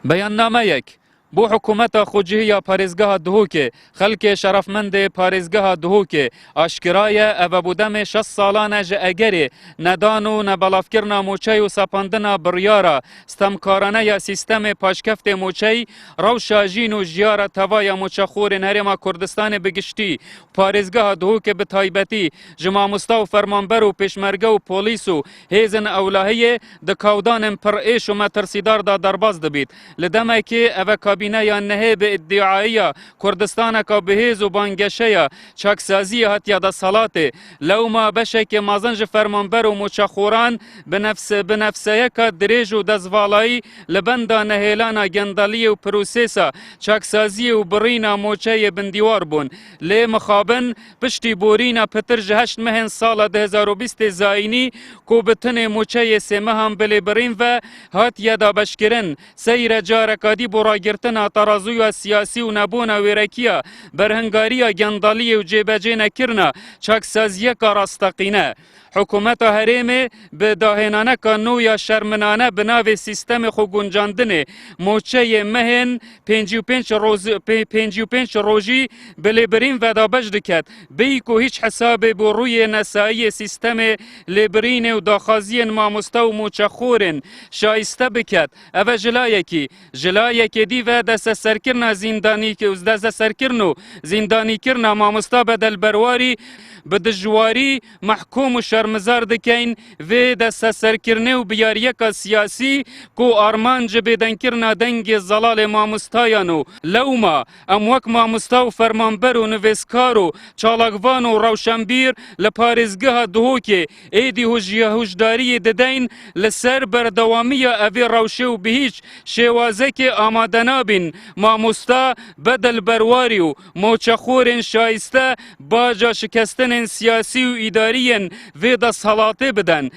بیاننامه یک بو حکومت خوجهی پارێزگەها دهۆکێ خەلکێ شەرەفمەندێ پارێزگەها دهۆکێ ئاشکرایە ئەvە بودەمێ 6 ساڵانە ji ئەگەرێ نەدان و نەبەڵافکردنا موچەی و سەپاندنا بڕیارە ستەمکارانەیە سیستەمێ پاشکەفتێ موچەی ڕەوشا ژین و ژیارە تەڤایە موچەخۆرên هەرێما کوردستانê bi giştî پارێزگەها دهۆکê bi taybetî ji mamosta û fermanber û pêşmerge û polîs û hêzin ewlehiyê di kawdanên pir êş û metirsîdar da derbas dibît li demekê ev کابینه نهی به ادعایی کردستان که بهیز و بانگشه چاکسازی هاتیا دا سالاته لوما بشه که مازنج فرمانبر و مچخوران به نفسه که دریج و دزوالایی لبندا نهیلانا گندالی و پروسیسا چاکسازی و برینا موچه بندیوار بون لی مخابن پشتی بورینا پتر جهشت مهن سال 2020 زاینی کو بتن موچه سمه هم بلی برین و هاتیا دا بشکرن سیر جارکادی براگرتن ترازوی سیاسی و نبونا ویرکیه برهنگاری گندالی و جیبجه نکرنا چاکسازیه که راستقینه حکومت هرمه به داهنانه که نویا شرمنانه بناو سیستم خو گنجاندنه موچه مهن 55 روزی بلیبرین و دابش دکت بیکو هیچ حساب بو روی نسایی سیستم لیبرین و داخازی ماموستا و موچخورن شایسته بکت او جلایکی دی و دست سرکرنا زندانی که از دست سرکرنو زندانی کرنا ماموستا بدل برواری به دجواری محکوم و شرمزار دکین و دست سرکرنه و بیاریه که سیاسی کو آرمان جبیدن کرنا دنگ زلال ماموستایانو لوما اموک ماموستا و فرمانبر و نویسکار و چالاگوان و روشنبیر لپارزگاه دهوکه ایدی هجداری ددین لسر بردوامی اوی روشه و بهیچ شوازه که آمادنابین ماموستا بدل برواری و موچخورن شایسته باجا شکستن سیاسی و اداری و دا صلاته بدن